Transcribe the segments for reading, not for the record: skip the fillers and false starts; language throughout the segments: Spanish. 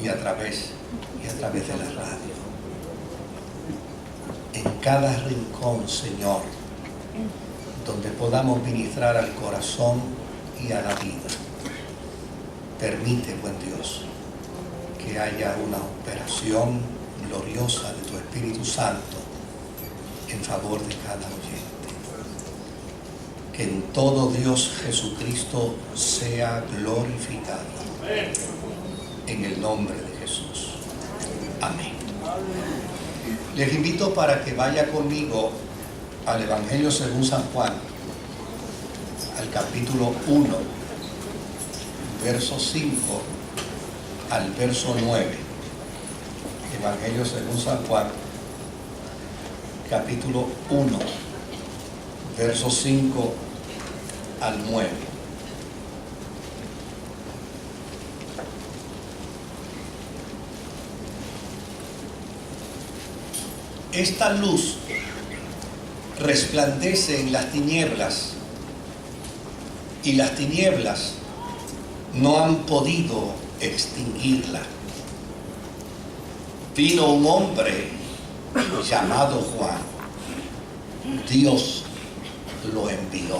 y a través de la radio. En cada rincón, Señor, donde podamos ministrar al corazón y a la vida. Permite, buen Dios, que haya una operación gloriosa de tu Espíritu Santo en favor de cada oyente. Que en todo Dios Jesucristo sea glorificado. En el nombre de Jesús. Amén. Les invito para que vaya conmigo al Evangelio según San Juan, al capítulo 1, verso 5 al verso 9. Evangelio según San Juan, capítulo 1, verso 5 al 9. Esta luz resplandece en las tinieblas y las tinieblas no han podido extinguirla. Vino un hombre llamado Juan. Dios lo envió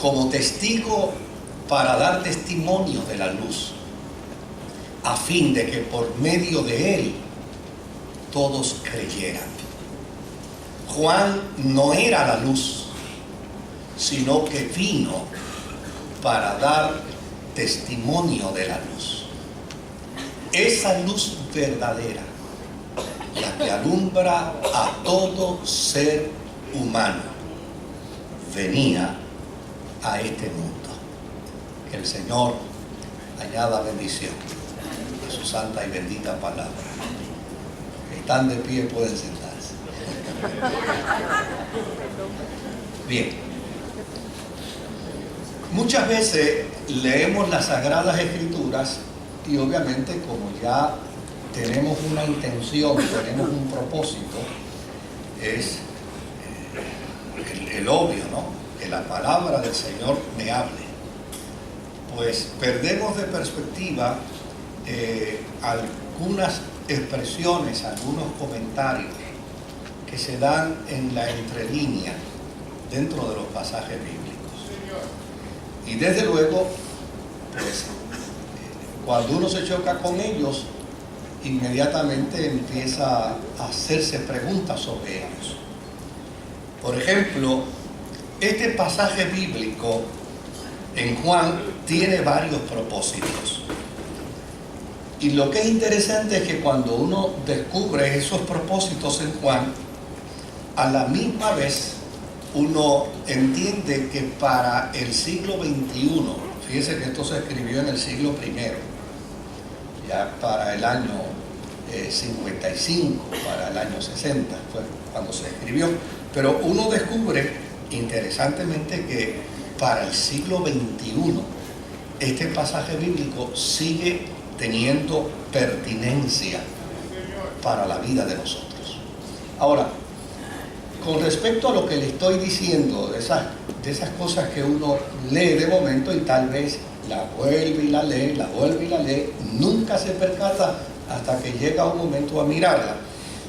como testigo para dar testimonio de la luz, a fin de que por medio de él todos creyeran. Juan no era la luz, sino que vino para dar testimonio de la luz. Esa luz verdadera, la que alumbra a todo ser humano, venía a este mundo. Que el Señor añada bendición a su santa y bendita palabra. Están de pie, pueden sentarse. Bien. Muchas veces leemos las Sagradas Escrituras y obviamente como ya tenemos una intención, tenemos un propósito, es el obvio, ¿no? Que la palabra del Señor me hable. Pues perdemos de perspectiva algunas expresiones, algunos comentarios que se dan en la entrelínea dentro de los pasajes bíblicos. Y desde luego, pues, cuando uno se choca con ellos, inmediatamente empieza a hacerse preguntas sobre ellos. Por ejemplo, este pasaje bíblico en Juan tiene varios propósitos. Y lo que es interesante es que cuando uno descubre esos propósitos en Juan, a la misma vez uno entiende que para el siglo XXI, fíjese que esto se escribió en el siglo I, ya para el año 55, para el año 60 fue cuando se escribió, pero uno descubre interesantemente que para el siglo XXI este pasaje bíblico sigue teniendo pertinencia para la vida de nosotros. Ahora, con respecto a lo que le estoy diciendo, de esas cosas que uno lee de momento y tal vez la vuelve y la lee, nunca se percata hasta que llega un momento a mirarla.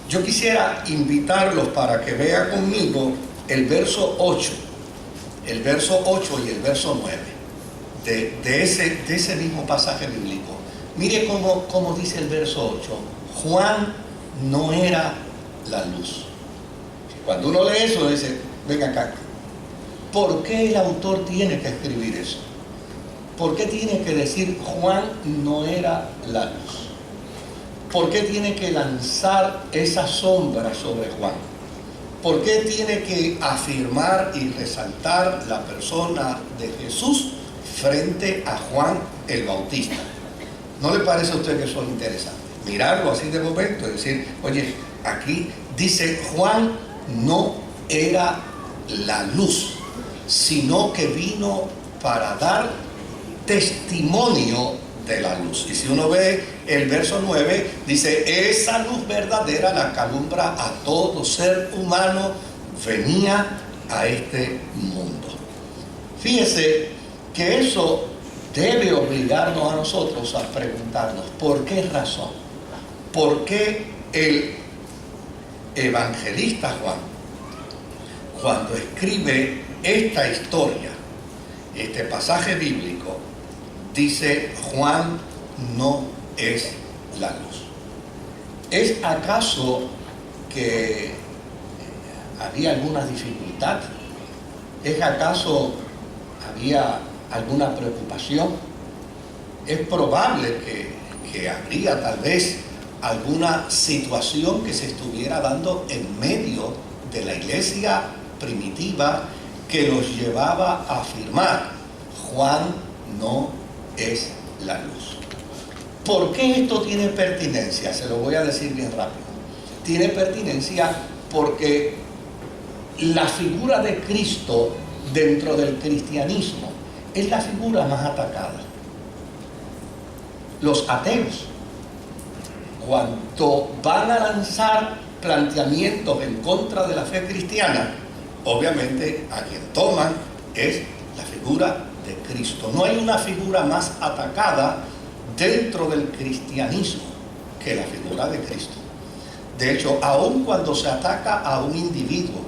Yo quisiera invitarlos para que vean conmigo el verso 8 y el verso 9 de ese mismo pasaje bíblico. Mire cómo dice el verso 8. Juan no era la luz. Cuando uno lee eso, dice, venga acá, ¿por qué el autor tiene que escribir eso? ¿Por qué tiene que decir Juan no era la luz? ¿Por qué tiene que lanzar esa sombra sobre Juan? ¿Por qué tiene que afirmar y resaltar la persona de Jesús frente a Juan el Bautista? ¿No le parece a usted que eso es interesante? Mirarlo así de momento y decir, oye, aquí dice Juan no era la luz, sino que vino para dar testimonio de la luz. Y si uno ve el verso 9, dice, esa luz verdadera, la que alumbra a todo ser humano, venía a este mundo. Fíjese que eso debe obligarnos a nosotros a preguntarnos por qué razón, por qué el evangelista Juan, cuando escribe esta historia, este pasaje bíblico, dice: Juan no es la luz. ¿Es acaso que había alguna dificultad? ¿Es acaso había alguna preocupación? Es probable que habría tal vez alguna situación que se estuviera dando en medio de la iglesia primitiva que los llevaba a afirmar: Juan no es la luz. ¿Por qué esto tiene pertinencia? Se lo voy a decir bien rápido. Tiene pertinencia porque la figura de Cristo dentro del cristianismo es la figura más atacada. Los ateos, cuando van a lanzar planteamientos en contra de la fe cristiana, obviamente a quien toman es la figura de Cristo. No hay una figura más atacada dentro del cristianismo que la figura de Cristo. De hecho, aun cuando se ataca a un individuo,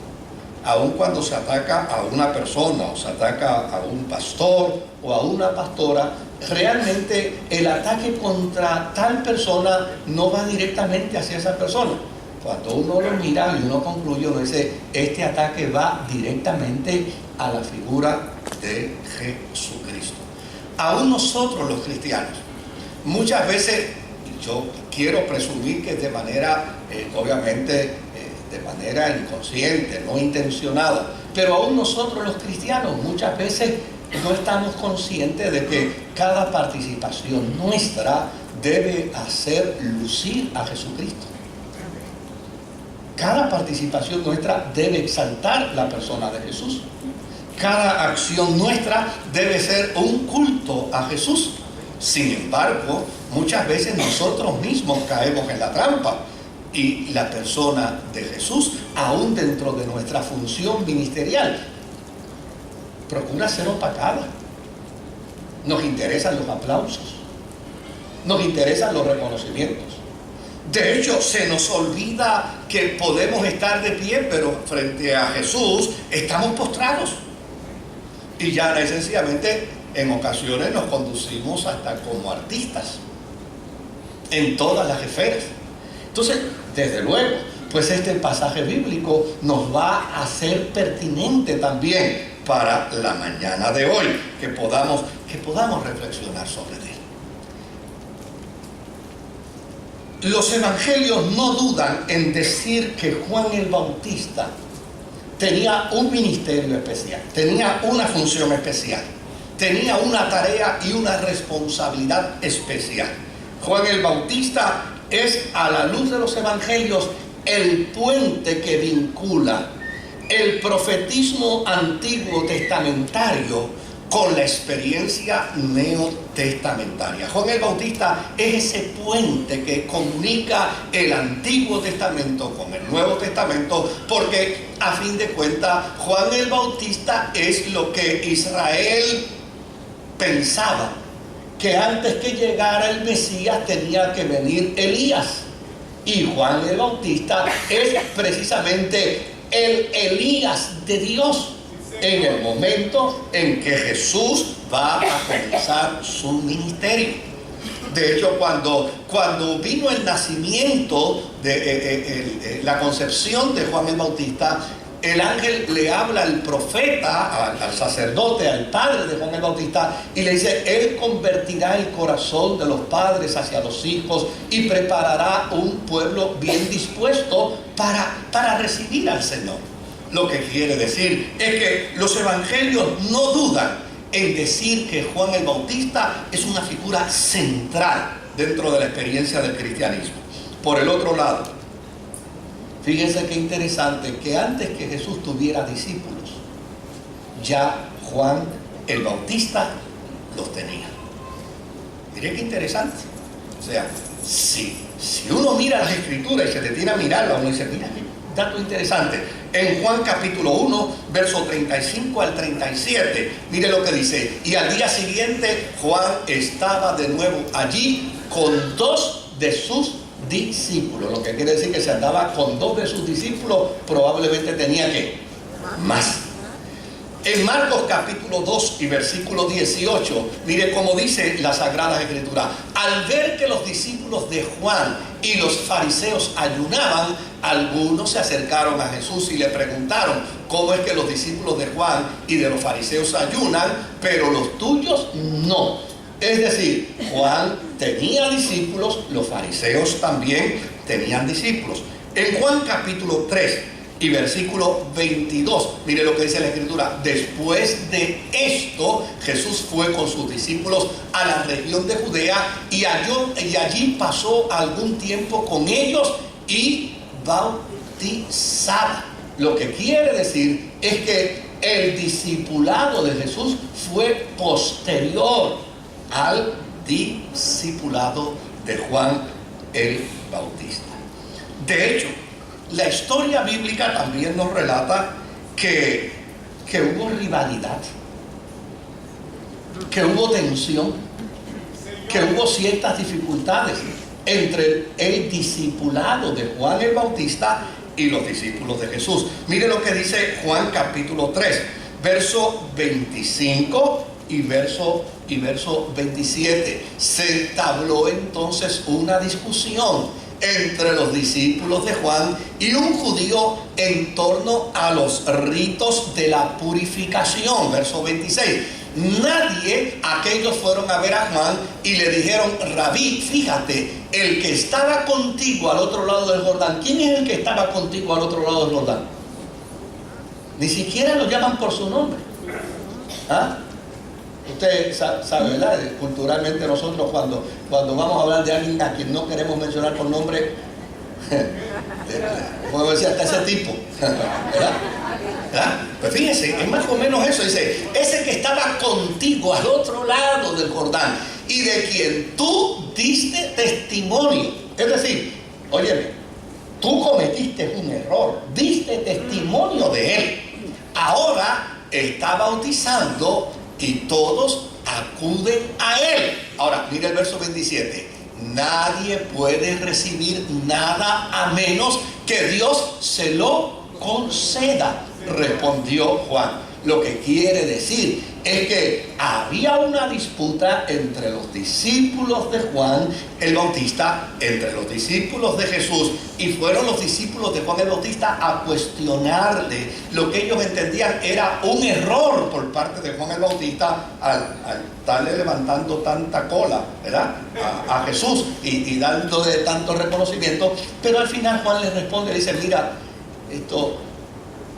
aun cuando se ataca a una persona o se ataca a un pastor o a una pastora, realmente el ataque contra tal persona no va directamente hacia esa persona. Cuando uno lo mira y uno concluye, uno dice: este ataque va directamente a la figura de Jesucristo. Aún nosotros los cristianos, muchas veces, yo quiero presumir que de manera, obviamente, de manera inconsciente, no intencionada, pero aún nosotros los cristianos muchas veces no estamos conscientes de que cada participación nuestra debe hacer lucir a Jesucristo. Cada participación nuestra debe exaltar la persona de Jesús. Cada acción nuestra debe ser un culto a Jesús. Sin embargo, muchas veces nosotros mismos caemos en la trampa. Y la persona de Jesús, aún dentro de nuestra función ministerial, procura ser opacada. Nos interesan los aplausos, nos interesan los reconocimientos. De hecho, se nos olvida que podemos estar de pie, pero frente a Jesús estamos postrados. Y ya sencillamente en ocasiones nos conducimos hasta como artistas en todas las esferas. Entonces, desde luego, pues este pasaje bíblico nos va a ser pertinente también para la mañana de hoy, que podamos reflexionar sobre él. Los evangelios no dudan en decir que Juan el Bautista tenía un ministerio especial, tenía una función especial, tenía una tarea y una responsabilidad especial. Juan el Bautista es, a la luz de los evangelios, el puente que vincula el profetismo antiguo testamentario con la experiencia neotestamentaria. Juan el Bautista es ese puente que comunica el Antiguo Testamento con el Nuevo Testamento, porque a fin de cuentas Juan el Bautista es lo que Israel pensaba, que antes que llegara el Mesías tenía que venir Elías. Y Juan el Bautista es precisamente el Elías de Dios en el momento en que Jesús va a comenzar su ministerio. De hecho, cuando vino el nacimiento, la concepción de Juan el Bautista, el ángel le habla al profeta, al sacerdote, al padre de Juan el Bautista, y le dice: él convertirá el corazón de los padres hacia los hijos y preparará un pueblo bien dispuesto para recibir al Señor. Lo que quiere decir es que los evangelios no dudan en decir que Juan el Bautista es una figura central dentro de la experiencia del cristianismo. Por el otro lado, fíjense qué interesante, que antes que Jesús tuviera discípulos, ya Juan el Bautista los tenía. Miren qué interesante. O sea, si uno mira las escrituras y se detiene a mirarlas, uno dice: mira, qué dato interesante. En Juan capítulo 1, verso 35 al 37, mire lo que dice: y al día siguiente Juan estaba de nuevo allí con 2 de sus discípulos. Lo que quiere decir que si andaba con 2 de sus discípulos, probablemente tenía que más. En Marcos capítulo 2 y versículo 18, mire cómo dice la Sagrada Escritura: al ver que los discípulos de Juan y los fariseos ayunaban, algunos se acercaron a Jesús y le preguntaron: ¿cómo es que los discípulos de Juan y de los fariseos ayunan, pero los tuyos no? Es decir, Juan tenía discípulos, los fariseos también tenían discípulos. En Juan capítulo 3 y versículo 22, mire lo que dice la Escritura: después de esto, Jesús fue con sus discípulos a la región de Judea y allí pasó algún tiempo con ellos y bautizaba. Lo que quiere decir es que el discipulado de Jesús fue posterior al discipulado de Juan el Bautista. De hecho, la historia bíblica también nos relata que hubo rivalidad, que hubo tensión, que hubo ciertas dificultades entre el discipulado de Juan el Bautista y los discípulos de Jesús. Mire lo que dice Juan capítulo 3, verso 25 y verso 27. Se entabló entonces una discusión entre los discípulos de Juan y un judío en torno a los ritos de la purificación. Verso 26. Aquellos fueron a ver a Juan y le dijeron: Rabí, fíjate, el que estaba contigo al otro lado del Jordán. ¿Quién es el que estaba contigo al otro lado del Jordán? Ni siquiera lo llaman por su nombre. ¿Ah? Usted sabe, ¿verdad? Culturalmente nosotros cuando vamos a hablar de alguien a quien no queremos mencionar por nombre, podemos decir hasta ese tipo, ¿verdad? ¿Ah? Pues fíjese, es más o menos eso. Dice: ese que estaba contigo al otro lado del Jordán y de quien tú diste testimonio. Es decir, óyeme, tú cometiste un error, diste testimonio de él, ahora está bautizando y todos acuden a él. Ahora, mire el verso 27. Nadie puede recibir nada a menos que Dios se lo conceda, respondió Juan. Lo que quiere decir es que había una disputa entre los discípulos de Juan el Bautista, entre los discípulos de Jesús, y fueron los discípulos de Juan el Bautista a cuestionarle lo que ellos entendían era un error por parte de Juan el Bautista al estarle levantando tanta cola, ¿verdad?, a Jesús y dándole tanto reconocimiento. Pero al final Juan les responde y dice: mira, esto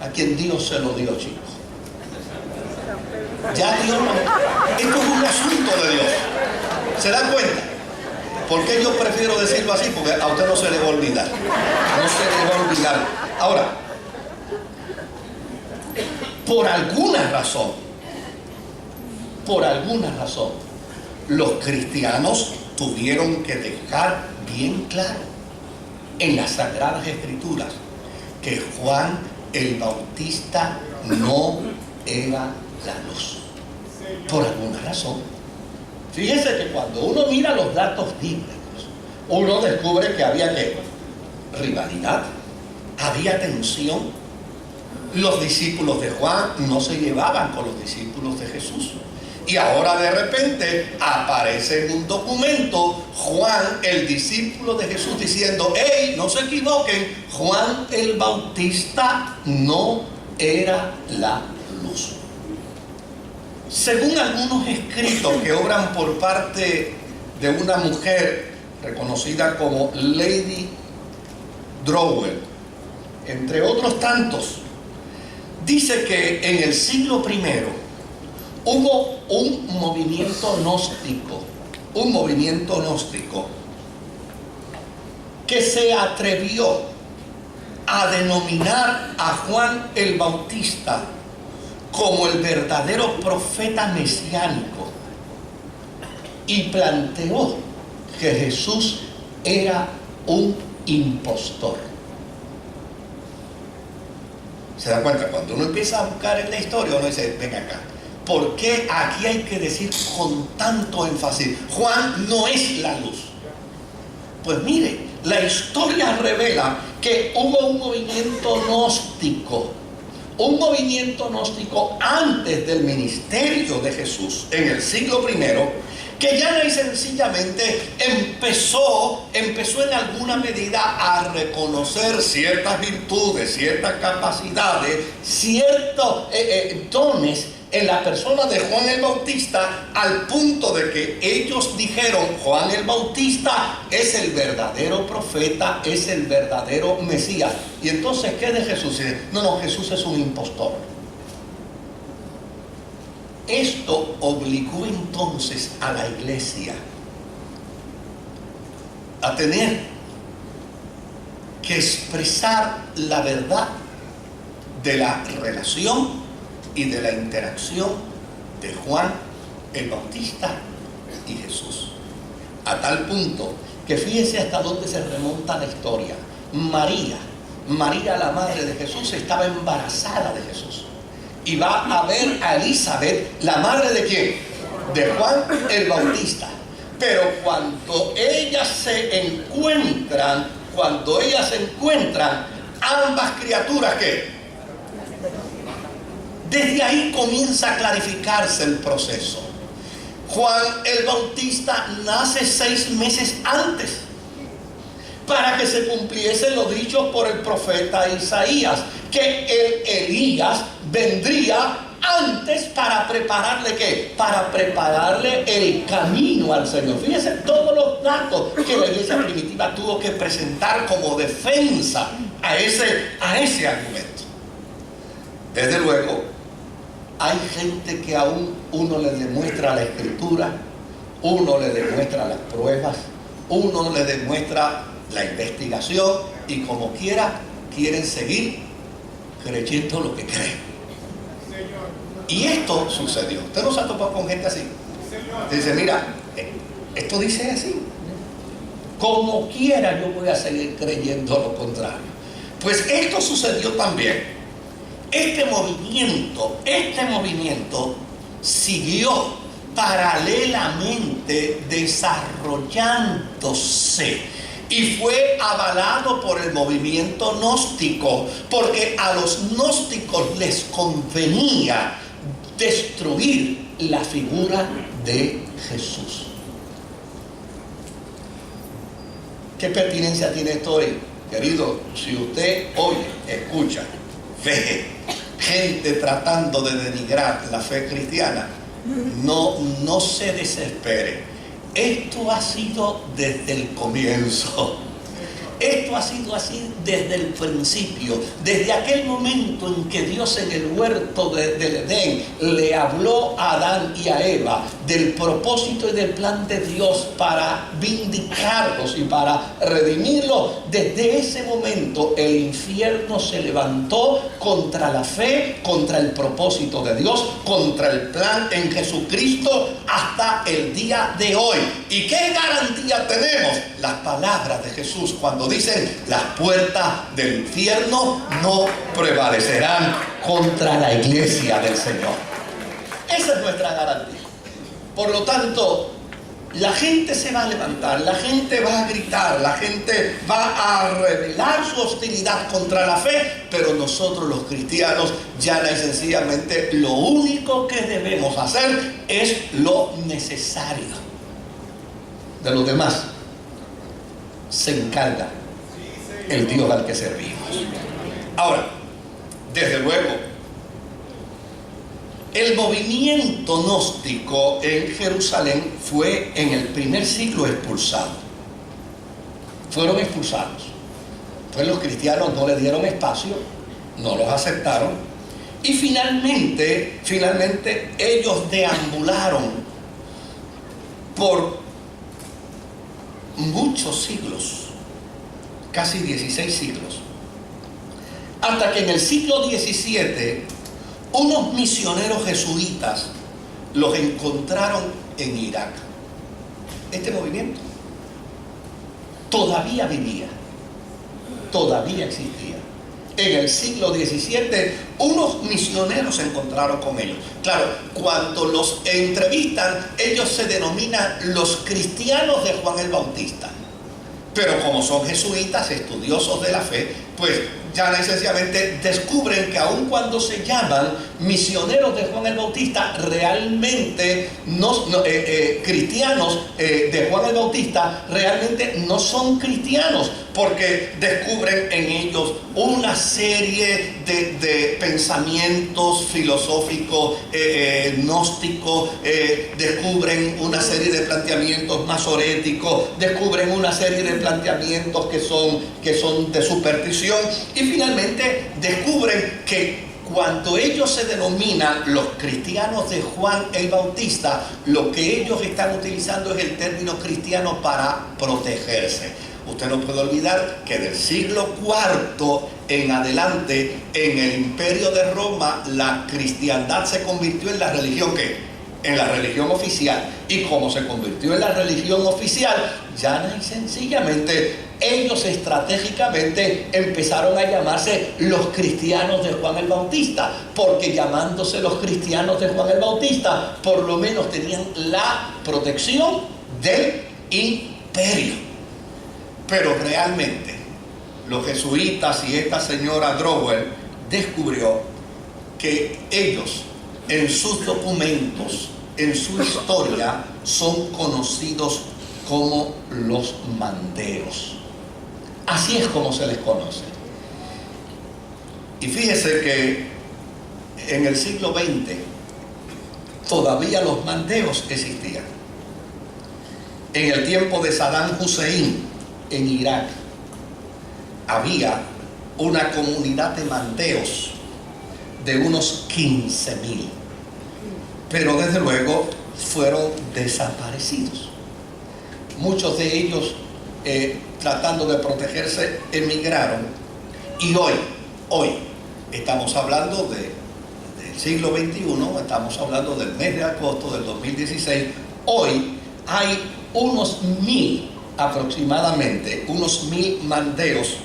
a quien Dios se lo dio, chicos. Ya Dios no. Esto es un asunto de Dios. ¿Se dan cuenta? ¿Por qué yo prefiero decirlo así? Porque a usted no se le va a olvidar. No se le va a olvidar. Ahora, por alguna razón, los cristianos tuvieron que dejar bien claro en las Sagradas Escrituras que Juan el Bautista no era la luz. Por alguna razón. Fíjense que cuando uno mira los datos bíblicos, uno descubre que había rivalidad, había tensión. Los discípulos de Juan no se llevaban con los discípulos de Jesús. Y ahora de repente aparece en un documento Juan, el discípulo de Jesús, diciendo: ¡hey, no se equivoquen! Juan el Bautista no era la luz. Según algunos escritos que obran por parte de una mujer reconocida como Lady Drowell, entre otros tantos, dice que en el siglo I hubo un movimiento gnóstico que se atrevió a denominar a Juan el Bautista como el verdadero profeta mesiánico y planteó que Jesús era un impostor. ¿Se da cuenta? Cuando uno empieza a buscar en la historia, uno dice, ven acá, ¿por qué aquí hay que decir con tanto énfasis, Juan no es la luz? Pues mire, la historia revela que hubo un movimiento gnóstico antes del ministerio de Jesús, en el siglo I, que ya y sencillamente empezó en alguna medida a reconocer ciertas virtudes, ciertas capacidades, ciertos dones en la persona de Juan el Bautista, al punto de que ellos dijeron, Juan el Bautista es el verdadero profeta, es el verdadero Mesías. Y entonces, ¿qué de Jesús? No, Jesús es un impostor. Esto obligó entonces a la iglesia a tener que expresar la verdad de la relación y de la interacción de Juan el Bautista y Jesús. A tal punto que fíjense hasta dónde se remonta la historia. María, la madre de Jesús, estaba embarazada de Jesús. Y va a ver a Elizabeth, la madre de ¿quién? De Juan el Bautista. Pero cuando ellas se encuentran, ambas criaturas, ¿qué? Desde ahí comienza a clarificarse el proceso. Juan el Bautista nace 6 meses antes, para que se cumpliese lo dicho por el profeta Isaías, que el Elías vendría antes para prepararle ¿qué? Para prepararle el camino al Señor. Fíjense todos los datos que la iglesia primitiva tuvo que presentar como defensa a ese argumento. Desde luego, hay gente que aún uno le demuestra la escritura, uno le demuestra las pruebas, uno le demuestra la investigación, y como quiera quieren seguir creyendo lo que creen. Y esto sucedió. ¿Usted no se ha topado con gente así? Dice, mira, esto dice así. Como quiera yo voy a seguir creyendo lo contrario. Pues esto sucedió también. Este movimiento siguió paralelamente desarrollándose y fue avalado por el movimiento gnóstico, porque a los gnósticos les convenía destruir la figura de Jesús. ¿Qué pertinencia tiene esto hoy? Querido, si usted oye, escucha, ve gente tratando de denigrar la fe cristiana, no se desespere. Esto ha sido desde el comienzo. Esto ha sido así desde el principio, desde aquel momento en que Dios en el huerto del Edén le habló a Adán y a Eva del propósito y del plan de Dios para vindicarlos y para redimirlos. Desde ese momento el infierno se levantó contra la fe, contra el propósito de Dios, contra el plan en Jesucristo hasta el día de hoy. ¿Y qué garantía tenemos? Las palabras de Jesús cuando dicen, las puertas del infierno no prevalecerán contra la iglesia del Señor. Esa es nuestra garantía. Por lo tanto, la gente se va a levantar, la gente va a gritar, la gente va a revelar su hostilidad contra la fe, pero nosotros los cristianos, llana y sencillamente, lo único que debemos hacer es lo necesario. De los demás se encarga el Dios al que servimos. Ahora, desde luego, el movimiento gnóstico en Jerusalén fue en el primer siglo expulsado. Fueron expulsados. Pues los cristianos no le dieron espacio, no los aceptaron, y finalmente ellos deambularon por muchos siglos, casi 16 siglos, hasta que en el siglo XVII unos misioneros jesuitas los encontraron en Irak. Este movimiento todavía vivía, todavía existía. en el siglo XVII, unos misioneros se encontraron con ellos. Claro, cuando los entrevistan, ellos se denominan los cristianos de Juan el Bautista. Pero como son jesuitas, estudiosos de la fe, pues ya sencillamente descubren que aun cuando se llaman misioneros de Juan el Bautista, realmente cristianos de Juan el Bautista, realmente no son cristianos, porque descubren en ellos una serie de pensamientos filosóficos, gnósticos, descubren una serie de planteamientos masoréticos, descubren una serie de planteamientos que son de superstición, y finalmente descubren que cuando ellos se denominan los cristianos de Juan el Bautista, lo que ellos están utilizando es el término cristiano para protegerse. Usted no puede olvidar que del siglo IV en adelante, en el Imperio de Roma, la cristiandad se convirtió en la religión en la religión oficial. Y como se convirtió en la religión oficial, llana y sencillamente, ellos estratégicamente empezaron a llamarse los cristianos de Juan el Bautista, porque llamándose los cristianos de Juan el Bautista, por lo menos tenían la protección del imperio. Pero realmente, los jesuitas y esta señora Drowell descubrió que ellos, en sus documentos, en su historia, son conocidos como los mandeos. Así es como se les conoce. Y fíjese que en el siglo XX todavía los mandeos existían. En el tiempo de Saddam Hussein en Irak había una comunidad de mandeos de unos 15.000, pero desde luego fueron desaparecidos. Muchos de ellos, tratando de protegerse, emigraron, y hoy estamos hablando del siglo XXI, estamos hablando del mes de agosto del 2016. Hoy hay aproximadamente unos 1.000 mandeos,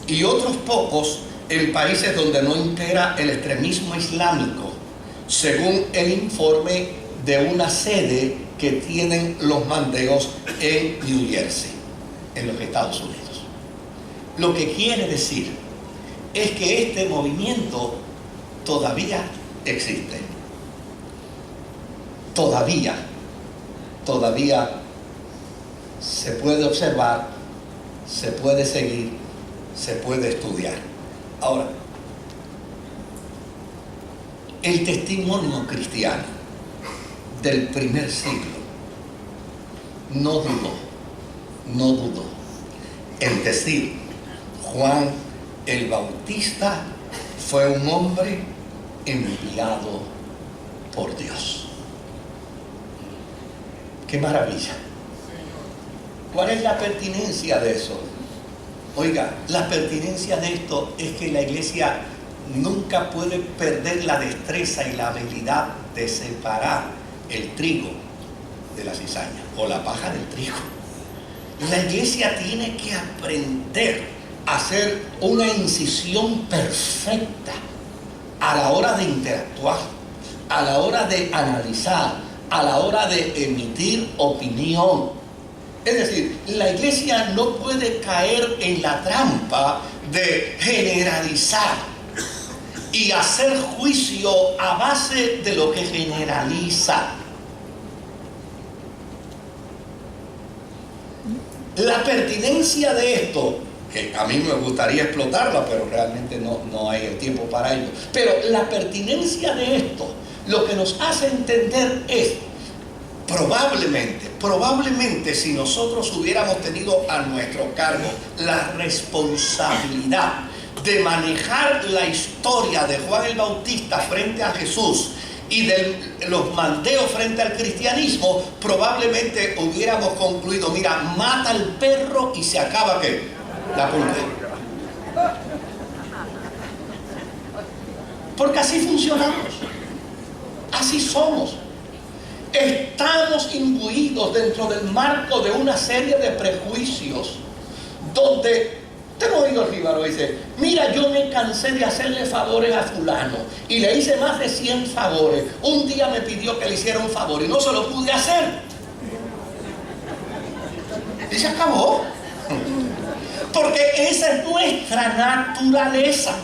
y otros pocos en países donde no impera el extremismo islámico, según el informe de una sede que tienen los mandeos en New Jersey, en los Estados Unidos. Lo que quiere decir es que este movimiento todavía existe. Todavía se puede observar, se puede seguir, se puede estudiar. Ahora, el testimonio cristiano del primer siglo no dudó en decir: Juan el Bautista fue un hombre enviado por Dios. ¡Qué maravilla! ¿Cuál es la pertinencia de eso? Oiga, la pertinencia de esto es que la iglesia nunca puede perder la destreza y la habilidad de separar el trigo de la cizaña, o la paja del trigo. La iglesia tiene que aprender a hacer una incisión perfecta a la hora de interactuar, a la hora de analizar, a la hora de emitir opinión. Es decir, la iglesia no puede caer en la trampa de generalizar y hacer juicio a base de lo que generaliza. La pertinencia de esto, que a mí me gustaría explotarla, pero realmente no hay el tiempo para ello. Pero la pertinencia de esto, lo que nos hace entender es, probablemente si nosotros hubiéramos tenido a nuestro cargo la responsabilidad de manejar la historia de Juan el Bautista frente a Jesús y de los mandeos frente al cristianismo, probablemente hubiéramos concluido: mira, mata al perro y se acaba ¿qué? La pulga. Porque así funcionamos, así somos. Estamos imbuidos dentro del marco de una serie de prejuicios donde Usted no ha oído el jíbaro, dice, mira, yo me cansé de hacerle favores a fulano y le hice más de 100 favores. Un día me pidió que le hiciera un favor y no se lo pude hacer. Y se acabó. Porque esa es nuestra naturaleza.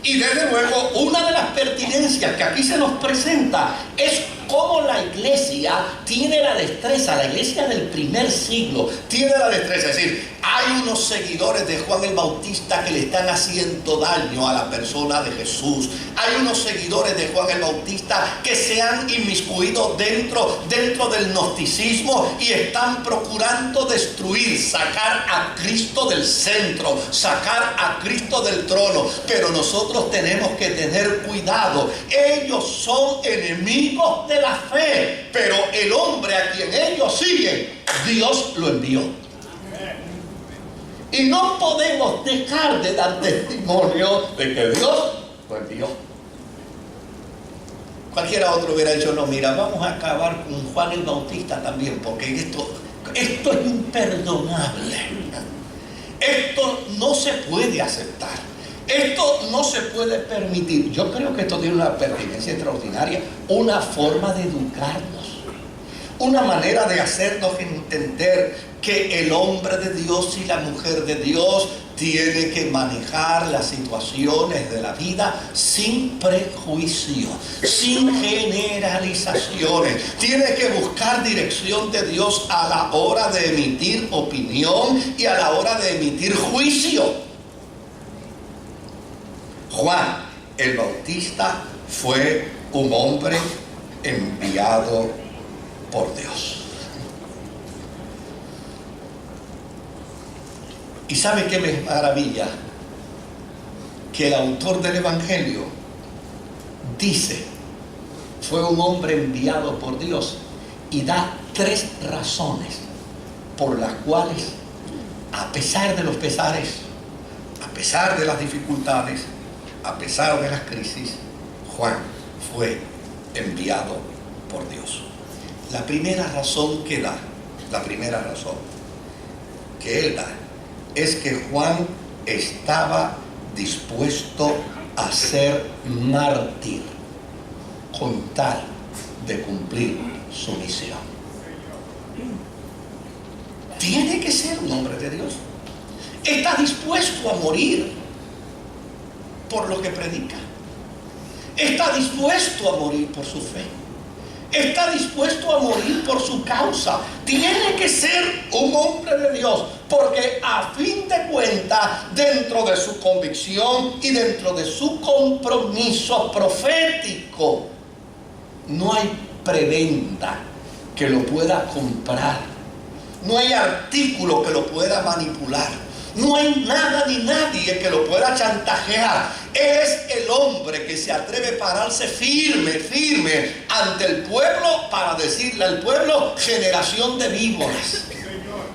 Y desde luego, una de las pertinencias que aquí se nos presenta es cómo la iglesia tiene la destreza, la iglesia del primer siglo tiene la destreza. Es decir, hay unos seguidores de Juan el Bautista que le están haciendo daño a la persona de Jesús. Hay unos seguidores de Juan el Bautista que se han inmiscuido dentro del gnosticismo y están procurando destruir, sacar a Cristo del centro, sacar a Cristo del trono. Pero nosotros tenemos que tener cuidado. Ellos son enemigos de la fe, pero el hombre a quien ellos siguen, Dios lo envió. Y no podemos dejar de dar testimonio de que Dios lo envió. Cualquiera otro hubiera dicho, no, mira, vamos a acabar con Juan el Bautista también, porque esto es imperdonable. Esto no se puede aceptar. Esto no se puede permitir. Yo creo que esto tiene una pertinencia extraordinaria, una forma de educarnos, una manera de hacernos entender que el hombre de Dios y la mujer de Dios tiene que manejar las situaciones de la vida sin prejuicio, sin generalizaciones. Tiene que buscar dirección de Dios a la hora de emitir opinión y a la hora de emitir juicio. Juan el Bautista fue un hombre enviado por Dios. ¿Y sabe qué me maravilla? Que el autor del Evangelio dice, fue un hombre enviado por Dios, y da 3 razones por las cuales, a pesar de los pesares, a pesar de las dificultades, a pesar de las crisis, Juan fue enviado por Dios. La primera razón que da, la primera razón que él da, es que Juan estaba dispuesto a ser mártir con tal de cumplir su misión. Tiene que ser un hombre de Dios. Está dispuesto a morir por lo que predica. Está dispuesto a morir por su fe. Está dispuesto a morir por su causa. Tiene que ser un hombre de Dios, porque a fin de cuentas, dentro de su convicción y dentro de su compromiso profético, no hay preventa que lo pueda comprar. No hay artículo que lo pueda manipular. No hay nada ni nadie que lo pueda chantajear. Es el hombre que se atreve a pararse firme ante el pueblo para decirle al pueblo, generación de víboras.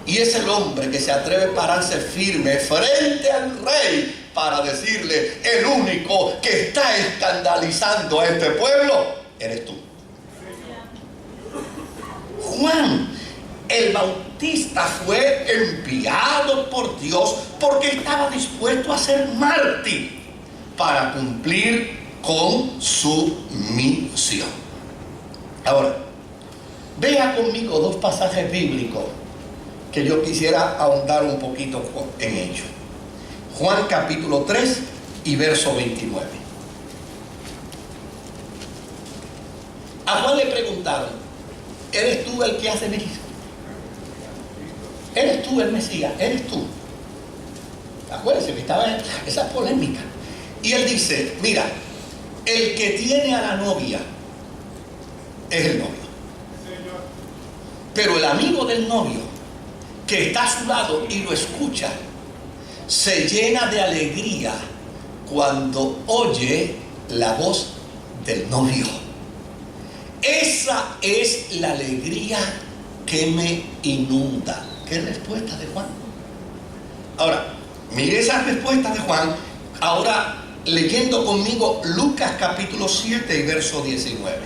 Y es el hombre que se atreve a pararse firme frente al rey para decirle, el único que está escandalizando a este pueblo eres tú. Juan el Bautista fue enviado por Dios porque estaba dispuesto a ser mártir para cumplir con su misión. Ahora, vea conmigo 2 pasajes bíblicos que yo quisiera ahondar un poquito en ellos. Juan capítulo 3 y verso 29. A Juan le preguntaron, ¿eres tú el que has de venir? ¿Eres tú el Mesías? ¿Eres tú? Acuérdense que estaba esa polémica. Y él dice, mira, el que tiene a la novia es el novio. Pero el amigo del novio, que está a su lado y lo escucha, se llena de alegría cuando oye la voz del novio. Esa es la alegría que me inunda. ¿Qué respuesta de Juan? Ahora, mire esa respuesta de Juan, ahora leyendo conmigo Lucas capítulo 7 y verso 19.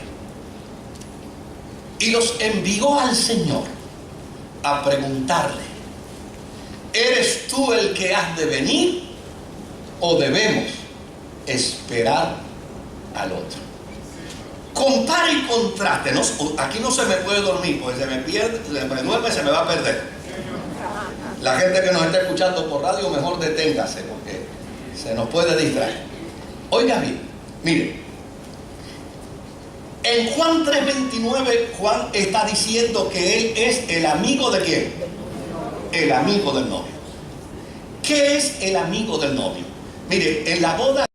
Y los envió al Señor a preguntarle, ¿eres tú el que has de venir o debemos esperar al otro. Compara y contraste. No, aquí no se me puede dormir, porque se me pierde, se me duerme, se me va a perder. La gente que nos está escuchando por radio, mejor deténgase, porque se nos puede distraer. Oiga bien, mire, en Juan 3:29, Juan está diciendo que él es el amigo de ¿quién? El amigo del novio. ¿Qué es el amigo del novio? Mire, en la boda